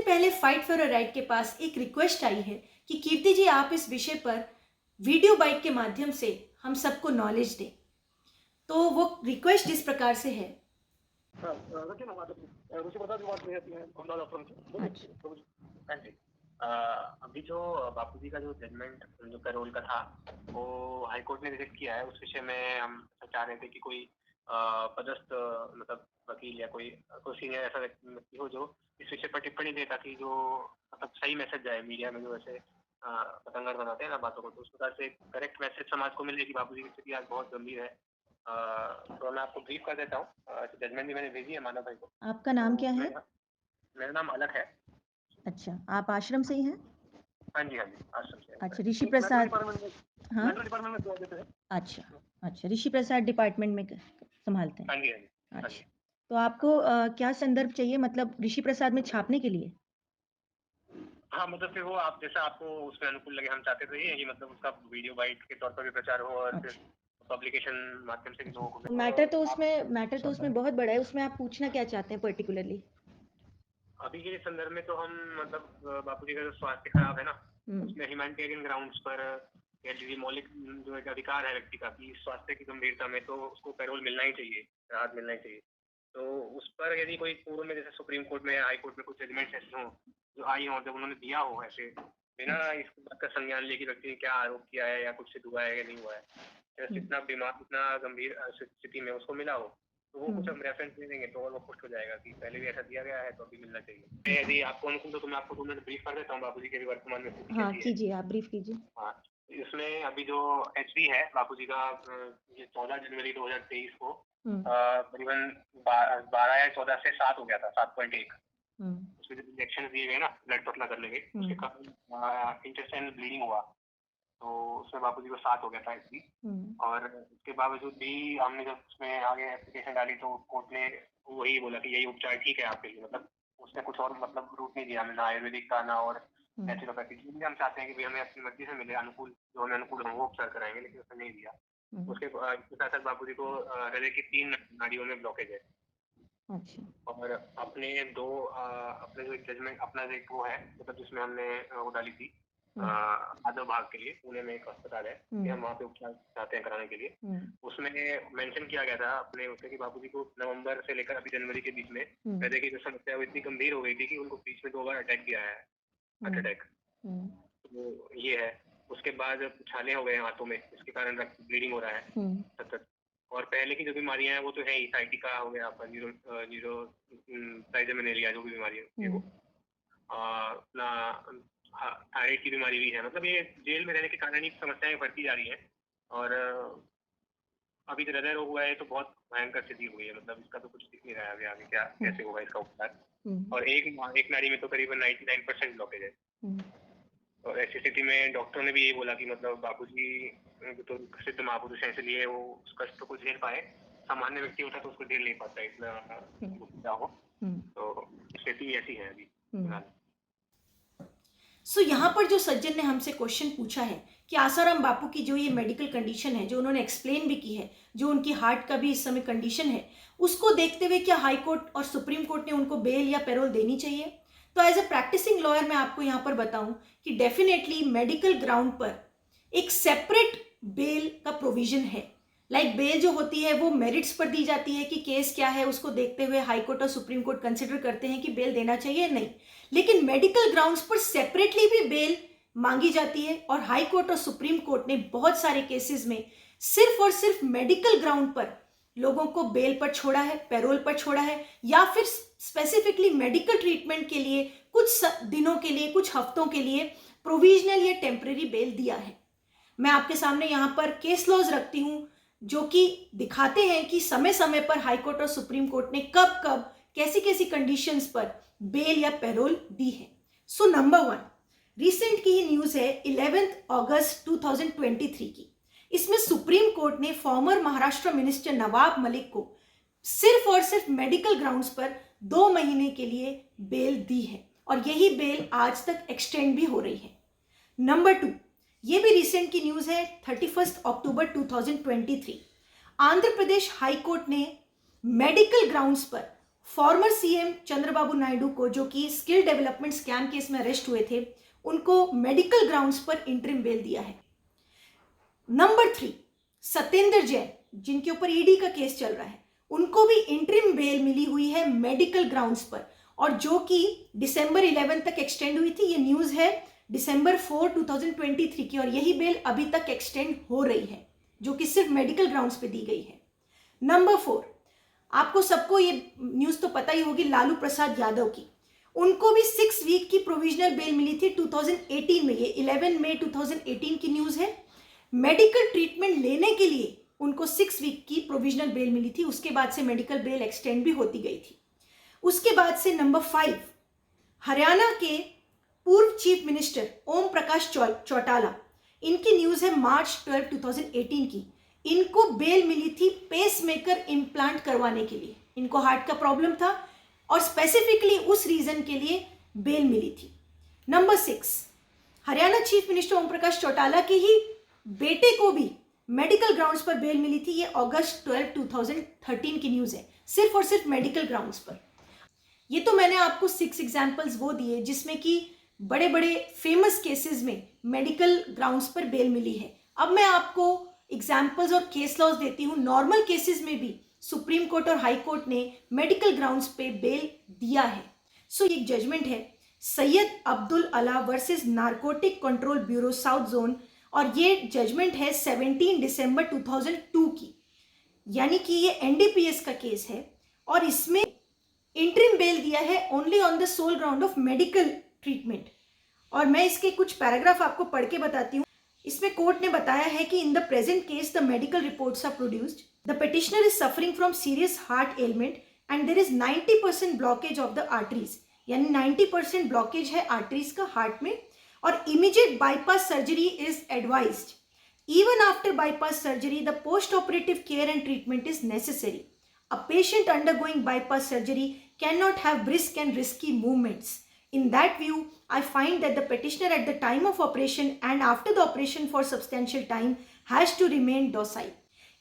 पहले fight for a right के पास एक रिक्वेस्ट आई है कि कीर्ति जी आप इस विषय पर वीडियो बाइट के माध्यम से हम सबको नॉलेज दें। तो वो रिक्वेस्ट इस प्रकार से है। हाँ जी। अभी जो बापूजी का जो जजमेंट जो पैरोल का था वो हाई कोर्ट ने रिजेक्ट किया है। उस विषय में हम चाह रहे थे कि कोई पदस्थ मतलब वकील या कोई सीनियर ऐसा व्यक्ति हो जो इस विषय पर टिप्पणी दे, ताकि जो मतलब सही मैसेज जाए मीडिया में। जो ऐसे पतंगर बनाते हैं ना बातों को, तो उस प्रकार से करेक्ट मैसेज समाज को मिले कि बापूजी की स्थिति आज बहुत गंभीर है। तो मैं आपको ब्रीफ कर देता हूँ। जजमेंट भी मैंने भेजी है मानव भाई को। आपका नाम क्या है? मेरा नाम अलग है। अच्छा, आप आश्रम से ही हैं? हाँ जी, हाँ जी, आश्रम से। अच्छा, ऋषि प्रसाद। हाँ, डिपार्टमेंट में देते हैं। अच्छा अच्छा, ऋषि प्रसाद डिपार्टमेंट में संभालते हैं। हाँ जी, हाँ जी, हाँ जी। अच्छा, तो आपको क्या संदर्भ चाहिए, मतलब ऋषि प्रसाद में छापने के लिए? हाँ, मतलब फिर वो आप जैसा आपको उसमें अनुकूल लगे। हम चाहते तो ये है कि मतलब उसका वीडियो बाइट के तौर पर भी प्रचार हो और फिर पब्लिकेशन माध्यम से भी लोगों को। मैटर तो उसमें बहुत बड़ा है। उसमें आप पूछना क्या चाहते हैं पर्टिकुलरली? अभी के संदर्भ में तो हम मतलब बापूजी का जो स्वास्थ्य खराब है ना, उसमें ह्यूमैनिटेरियन ग्राउंड्स पर कह लीजिए मौलिक जो एक अधिकार है व्यक्ति का कि स्वास्थ्य की गंभीरता में तो उसको पैरोल मिलना ही चाहिए, राहत मिलना ही चाहिए। तो उस पर यदि कोई पूर्व में जैसे सुप्रीम कोर्ट में हाई कोर्ट में कुछ जजमेंट्स ऐसे हों जो आई हों, जब उन्होंने दिया हो ऐसे बिना इस बात का संज्ञान ले कि व्यक्ति ने क्या आरोप किया है या कुछ सिद्ध हुआ है या नहीं हुआ है, जैसे इतना बीमार इतना गंभीर स्थिति में उसको मिला हो, तो वो कुछ हम रेफरेंस दे देंगे तो और वो पुष्ट हो जाएगा कि पहले भी ऐसा दिया गया है तो अभी मिलना चाहिए। यदि आपको अनुकूल तो मैं आपको 2 मिनट ब्रीफ कर देता हूँ बापूजी के वर्तमान में स्थिति हाँ, कैसी है। कीजिए, आप ब्रीफ कीजिए। हाँ, इसमें अभी जो एचबी है बापूजी का ये 14 जनवरी 2023 को करीबन 12 या 14 से 7 हो गया था, 7.1। उसमें जब इंजेक्शन दिए गए ना ब्लड पतला करने के, उसके कारण इंटेस्टाइनल ब्लीडिंग हुआ, तो उसमें बापूजी को 7 हो गया था एचबी। और उसके बावजूद भी हमने जब उसमें आगे एप्लीकेशन डाली तो कोर्ट ने वही बोला कि यही उपचार ठीक है आपके लिए। मतलब उसने कुछ और मतलब रूट नहीं दिया हमें, ना आयुर्वेदिक का ना और नेचुरोपैथी। जो भी हम चाहते हैं कि हम अपनी मर्जी से मिले, अनुकूल जो हमें अनुकूल हो वो उपचार कराएंगे, लेकिन उसने नहीं दिया। उसके साथ साथ बापूजी को हृदय की 3 नाड़ियों में ब्लॉकेज है। अच्छा। और अपने जो एक जजमेंट अपना एक वो है मतलब जिसमें हमने वो डाली थी आधो भाग के लिए, पुणे में एक अस्पताल है कि हम वहाँ पे उपचार चाहते हैं कराने के लिए। उसमें मेंशन किया गया था अपने उसमें कि बापूजी को नवंबर से लेकर अभी जनवरी के बीच में हृदय की जो समस्या है वो इतनी गंभीर हो गई थी कि उनको बीच में 2 बार अटैक दिया है, हार्ट अटैक। तो ये है। उसके बाद छाले हो गए हाथों में, इसके कारण रक्त ब्लीडिंग हो रहा है सतत। और पहले की जो बीमारियां हैं वो तो है ही, साइटिका हो गया आपका, न्यूरो ट्राइजेमिनेलिया जो भी बीमारी है वो, अपना थायराइड की बीमारी भी है। मतलब ये जेल में रहने के कारण ही समस्याएं बढ़ती जा रही हैं। और अभी जो हृदय रोग हुआ है तो बहुत भयंकर स्थिति हो गई है। मतलब इसका तो कुछ दिख नहीं रहा है अभी आगे क्या कैसे होगा इसका उपचार। और एक नाड़ी में तो करीबन 99% ब्लॉकेज है। और ऐसी स्थिति में डॉक्टरों ने भी ये बोला कि मतलब बापूजी तो सिद्ध महापुरुष है, इसलिए वो उस कष्ट को झेल पाए। सामान्य व्यक्ति होता तो उसको झेल नहीं पाता इतना हो। तो स्थिति ऐसी है अभी। सो यहाँ पर जो सज्जन ने हमसे क्वेश्चन पूछा है कि आसाराम बापू की जो ये मेडिकल कंडीशन है, जो उन्होंने एक्सप्लेन भी की है, जो उनकी हार्ट का भी इस समय कंडीशन है, उसको देखते हुए क्या हाई कोर्ट और सुप्रीम कोर्ट ने उनको बेल या पैरोल देनी चाहिए? तो एज अ प्रैक्टिसिंग लॉयर मैं आपको यहाँ पर बताऊं कि डेफिनेटली मेडिकल ग्राउंड पर एक सेपरेट बेल का प्रोविजन है। लाइक बेल जो होती है वो मेरिट्स पर दी जाती है कि केस क्या है, उसको देखते हुए हाई कोर्ट और सुप्रीम कोर्ट कंसिडर करते हैं कि बेल देना चाहिए नहीं। लेकिन मेडिकल ग्राउंड्स पर सेपरेटली भी बेल मांगी जाती है और हाई कोर्ट और सुप्रीम कोर्ट ने बहुत सारे केसेस में सिर्फ और सिर्फ मेडिकल ग्राउंड पर लोगों को बेल पर छोड़ा है, पैरोल पर छोड़ा है, या फिर स्पेसिफिकली मेडिकल ट्रीटमेंट के लिए कुछ दिनों के लिए, कुछ हफ्तों के लिए प्रोविजनल या टेम्परेरी बेल दिया है। मैं आपके सामने यहाँ पर केस लॉज रखती हूँ जो कि दिखाते हैं कि समय समय पर हाई कोर्ट और सुप्रीम कोर्ट ने कब कब कैसी कैसी कंडीशंस पर बेल या पैरोल दी है। सो नंबर 1, रिसेंट की ही न्यूज है 11 अगस्त 2023 की। इसमें सुप्रीम कोर्ट ने फॉर्मर महाराष्ट्र मिनिस्टर नवाब मलिक को सिर्फ और सिर्फ मेडिकल ग्राउंड्स पर 2 महीने के लिए बेल दी है और यही बेल आज तक एक्सटेंड भी हो रही है। नंबर 2, ये भी रिसेंट की न्यूज है 31 अक्टूबर 2023। आंध्र प्रदेश हाई कोर्ट ने मेडिकल ग्राउंड्स पर फॉर्मर सीएम चंद्रबाबू नायडू को, जो कि स्किल डेवलपमेंट स्कैम केस में अरेस्ट हुए थे, उनको मेडिकल ग्राउंड्स पर इंटरिम बेल दिया है। नंबर 3, सत्येंद्र जैन, जिनके ऊपर ईडी का केस चल रहा है, उनको भी इंटरिम बेल मिली हुई है मेडिकल ग्राउंड्स पर, और जो कि दिसंबर 11 तक एक्सटेंड हुई थी। ये न्यूज़ है दिसंबर 4, 2023 की, और यही बेल अभी तक एक्सटेंड हो रही है, जो कि सिर्फ मेडिकल ग्राउंड्स पे दी गई है। नंबर 4, आपको सबको ये न्यूज़ तो पता ही होगी, लालू प्रसाद यादव की, उनको भी 6 वीक की प्रोविजनल बेल मिली थी 2018 में। ये 11 मई 2018 की न्यूज़ है। मेडिकल ट्रीटमेंट लेने के लिए उनको 6 वीक की प्रोविजनल बेल मिली थी। उसके बाद से मेडिकल बेल एक्सटेंड भी होती गई थी। उसके बाद से नंबर 5, हरियाणा के पूर्व चीफ मिनिस्टर ओम प्रकाश चौटाला, इनकी न्यूज़ है मार्च 12, 2018 की। इनको बेल मिली थी पेसमेकर इम्प्लांट करवाने के लिए। इनको हार्ट का प्रॉब्लम था और स्पेसिफिकली उस रीजन के लिए बेल मिली थी। Number 6, Haryana chief minister Om Prakash Chautala के ही बेटे को भी मेडिकल ग्राउंड्स पर बेल मिली थी। ये अगस्त 12, 2013 की न्यूज़ है, सिर्फ और सिर्फ मेडिकल ग्राउंड्स पर। ये तो मैंने आपको 6 एग्जाम्पल्स वो दिए जिसमें कि बड़े बड़े फेमस केसेस में मेडिकल ग्राउंड्स पर बेल मिली है। अब मैं आपको एग्जाम्पल्स और केस लॉज देती हूँ। नॉर्मल केसेस में भी सुप्रीम कोर्ट और हाई कोर्ट ने मेडिकल ग्राउंड्स पे बेल दिया है। सो ये जजमेंट है सैयद अब्दुल अला versus narcotic control bureau south zone, और ये जजमेंट है 17 दिसंबर 2002 की, यानी कि ये एनडीपीएस का केस है, और इसमें इंटरिम बेल दिया है only on the sole ground of medical treatment. और मैं इसके कुछ पैराग्राफ आपको पढ़ के बताती हूँ। इसमें कोर्ट ने बताया है कि in the present case the medical reports are produced, the petitioner is suffering from serious heart ailment and there is 90% blockage of the arteries, यानी 90% ब्लॉकेज है आर्टरीज का हार्ट में, और immediate bypass surgery is advised. Even after bypass surgery, the post-operative care and treatment is necessary. A patient undergoing bypass surgery cannot have brisk and risky movements. In that view, I find that the petitioner at the time of operation and after the operation for substantial time has to remain docile.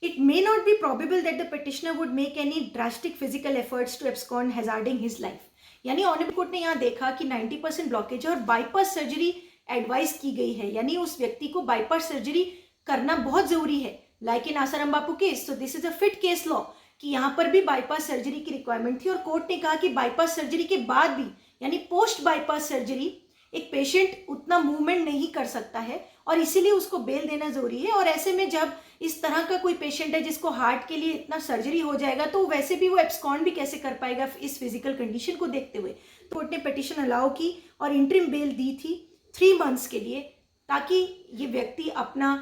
It may not be probable that the petitioner would make any drastic physical efforts to abscond, hazarding his life. यानी honourable court ने यहाँ देखा कि 90% blockage है और bypass surgery advice की गई है, यानी उस व्यक्ति को बाईपास सर्जरी करना बहुत जरूरी है। Like in Asaram Bapu case, तो this is a fit case law कि यहाँ पर भी बाईपास सर्जरी की रिक्वायरमेंट थी, और कोर्ट ने कहा कि बाईपास सर्जरी के बाद भी, यानी पोस्ट बाईपास सर्जरी, एक पेशेंट उतना मूवमेंट नहीं कर सकता है और इसीलिए उसको बेल देना जरूरी है। और ऐसे में जब इस तरह का कोई पेशेंट है जिसको हार्ट के लिए इतना सर्जरी हो जाएगा, तो वैसे भी वो एब्सकॉन्ड भी कैसे कर पाएगा इस फिजिकल कंडीशन को देखते हुए। तो कोर्ट ने पिटिशन अलाउ की और इंटरिम बेल दी थी 3 मंथ्स के लिए, ताकि ये व्यक्ति अपना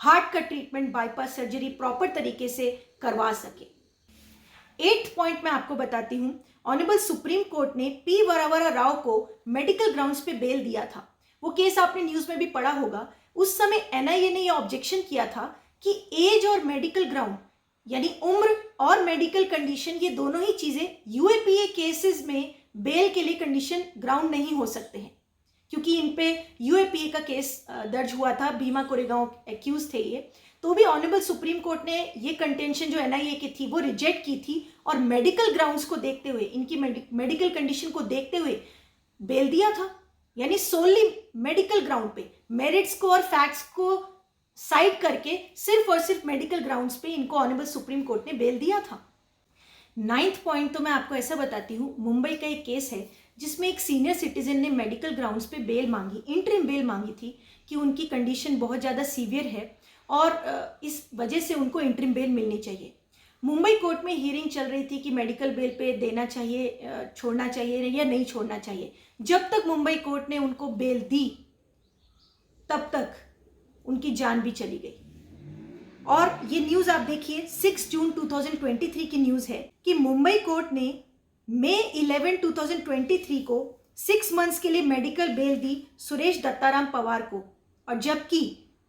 हार्ट का ट्रीटमेंट बाईपास सर्जरी प्रॉपर तरीके से करवा सके। 8th पॉइंट मैं आपको बताती हूँ। ऑनरेबल सुप्रीम कोर्ट ने पी वरावरा राव को मेडिकल ग्राउंड्स पे बेल दिया था। वो केस आपने न्यूज़ में भी पढ़ा होगा। उस समय एनआईए ने यह ऑब्जेक्शन किया था कि एज और मेडिकल ग्राउंड, यानी उम्र और मेडिकल कंडीशन, ये दोनों ही चीज़ें यूएपीए केसेस में बेल के लिए कंडीशन ग्राउंड नहीं हो सकते हैं, क्योंकि इन पे यूएपीए का केस दर्ज हुआ था, भीमा कोरेगांव एक्यूज थे ये। तो भी ऑनरेबल सुप्रीम कोर्ट ने ये कंटेंशन जो एनआईए की थी वो रिजेक्ट की थी, और मेडिकल ग्राउंड्स को देखते हुए, इनकी मेडिकल कंडीशन को देखते हुए बेल दिया था। यानी सोनली मेडिकल ग्राउंड पे, मेरिट्स को और फैक्ट्स को साइड करके सिर्फ और सिर्फ मेडिकल ग्राउंड्स पे इनको ऑनरेबल सुप्रीम कोर्ट ने बेल दिया था। 9th पॉइंट तो मैं आपको ऐसा बताती हूँ। मुंबई का एक केस है जिसमें एक सीनियर सिटीजन ने मेडिकल ग्राउंड्स पे बेल मांगी, इंटरिम बेल मांगी थी कि उनकी कंडीशन बहुत ज़्यादा सीवियर है और इस वजह से उनको इंटरिम बेल मिलनी चाहिए। मुंबई कोर्ट में हियरिंग चल रही थी कि मेडिकल बेल पे देना चाहिए, छोड़ना चाहिए या नहीं छोड़ना चाहिए। जब तक मुंबई कोर्ट ने उनको बेल दी तब तक उनकी जान भी चली गई। और ये न्यूज़ आप देखिए, 6 जून 2023 की न्यूज़ है कि मुंबई कोर्ट ने मई 11, 2023 को 6 मंथ्स के लिए मेडिकल बेल दी सुरेश दत्ताराम पवार को, और जबकि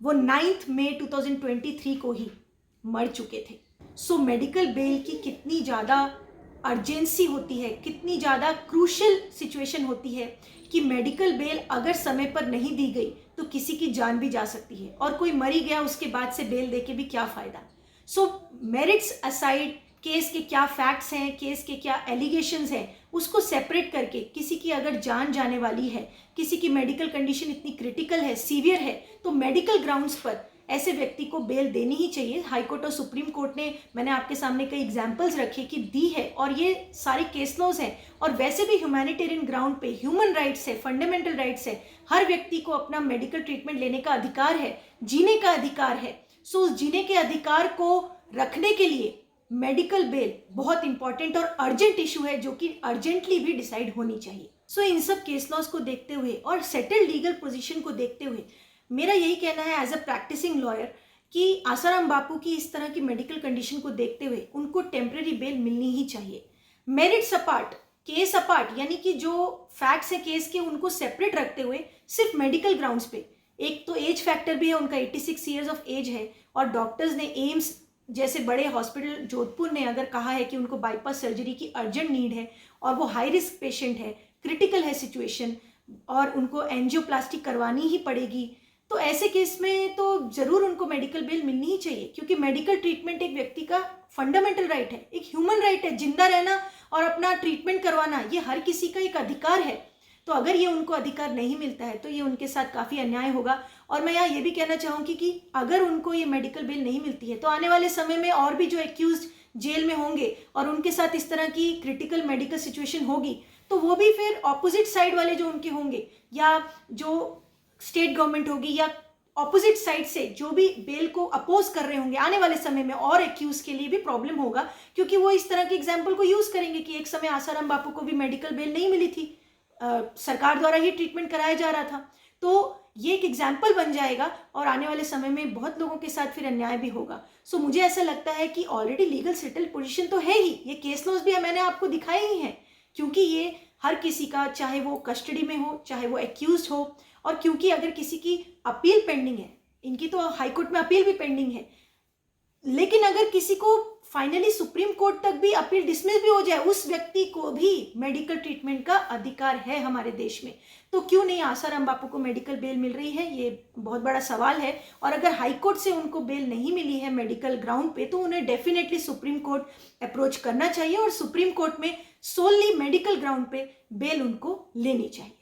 वो 9 मई 2023 को ही मर चुके थे। सो मेडिकल बेल की कितनी ज़्यादा अर्जेंसी होती है, कितनी ज़्यादा क्रूशल सिचुएशन होती है कि मेडिकल बेल अगर समय पर नहीं दी गई तो किसी की जान भी जा सकती है, और कोई मर ही गया उसके बाद से बेल देके भी क्या फ़ायदा। सो मेरिट्स असाइड, केस के क्या फैक्ट्स हैं, केस के क्या एलिगेशंस हैं, उसको सेपरेट करके किसी की अगर जान जाने वाली है, किसी की मेडिकल कंडीशन इतनी क्रिटिकल है, सीवियर है, तो मेडिकल ग्राउंड्स पर ऐसे व्यक्ति को बेल देनी ही चाहिए। हाई कोर्ट और सुप्रीम कोर्ट ने, मैंने आपके सामने कई एग्जाम्पल्स रखे कि दी है, और ये सारी केस लॉज हैं। और वैसे भी ह्यूमैनिटेरियन ग्राउंड पे ह्यूमन राइट्स है, फंडामेंटल राइट्स है, हर व्यक्ति को अपना मेडिकल ट्रीटमेंट लेने का अधिकार है, जीने का अधिकार है। सो उस जीने के अधिकार को रखने के लिए मेडिकल बेल बहुत इंपॉर्टेंट और अर्जेंट इशू है, जो कि अर्जेंटली भी डिसाइड होनी चाहिए। सो इन सब केस लॉज को देखते हुए और सेटल्ड लीगल पोजीशन को देखते हुए मेरा यही कहना है एज अ प्रैक्टिसिंग लॉयर कि आसाराम बापू की इस तरह की मेडिकल कंडीशन को देखते हुए उनको टेम्परेरी बेल मिलनी ही चाहिए। मेरिट्स अपार्ट, केस अपार्ट, यानी कि जो फैक्ट्स है केस के उनको सेपरेट रखते हुए सिर्फ मेडिकल ग्राउंड्स पे, एक तो एज फैक्टर भी है, उनका 86 ईयर्स ऑफ एज है, और डॉक्टर्स ने एम्स जैसे बड़े हॉस्पिटल जोधपुर ने अगर कहा है कि उनको बाईपास सर्जरी की अर्जेंट नीड है और वो हाई रिस्क पेशेंट है, क्रिटिकल है सिचुएशन, और उनको एंजियोप्लास्टी करवानी ही पड़ेगी, तो ऐसे केस में तो ज़रूर उनको मेडिकल बेल मिलनी ही चाहिए, क्योंकि मेडिकल ट्रीटमेंट एक व्यक्ति का फंडामेंटल राइट है, एक ह्यूमन राइट है। जिंदा रहना और अपना ट्रीटमेंट करवाना ये हर किसी का एक अधिकार है। तो अगर ये उनको अधिकार नहीं मिलता है तो ये उनके साथ काफ़ी अन्याय होगा। और मैं यहाँ ये भी कहना चाहूँगी कि अगर उनको ये मेडिकल बेल नहीं मिलती है तो आने वाले समय में और भी जो एक्यूज जेल में होंगे और उनके साथ इस तरह की क्रिटिकल मेडिकल सिचुएशन होगी, तो वो भी फिर ऑपोजिट साइड वाले जो उनके होंगे, या जो स्टेट गवर्नमेंट होगी, या ऑपोजिट साइड से जो भी बेल को अपोज कर रहे होंगे, आने वाले समय में और एक्यूज के लिए भी प्रॉब्लम होगा, क्योंकि वो इस तरह के एग्जाम्पल को यूज करेंगे कि एक समय आसाराम बापू को भी मेडिकल बेल नहीं मिली थी, सरकार द्वारा ही ट्रीटमेंट कराया जा रहा था। तो ये एक एग्जाम्पल बन जाएगा और आने वाले समय में बहुत लोगों के साथ फिर अन्याय भी होगा। सो मुझे ऐसा लगता है कि ऑलरेडी लीगल सेटल्ड पोजीशन तो है ही, ये केस लॉज भी मैंने आपको दिखाए ही हैं, क्योंकि ये हर किसी का, चाहे वो कस्टडी में हो, चाहे वो एक्यूज हो, और क्योंकि अगर किसी की अपील पेंडिंग है, इनकी तो हाई कोर्ट में अपील भी पेंडिंग है, लेकिन अगर किसी को फाइनली सुप्रीम कोर्ट तक भी अपील डिसमिस भी हो जाए, उस व्यक्ति को भी मेडिकल ट्रीटमेंट का अधिकार है हमारे देश में। तो क्यों नहीं आसाराम बापू को मेडिकल बेल मिल रही है, ये बहुत बड़ा सवाल है। और अगर हाई कोर्ट से उनको बेल नहीं मिली है मेडिकल ग्राउंड पे, तो उन्हें डेफिनेटली सुप्रीम कोर्ट अप्रोच करना चाहिए और सुप्रीम कोर्ट में सोनली मेडिकल ग्राउंड पे बेल उनको लेनी चाहिए।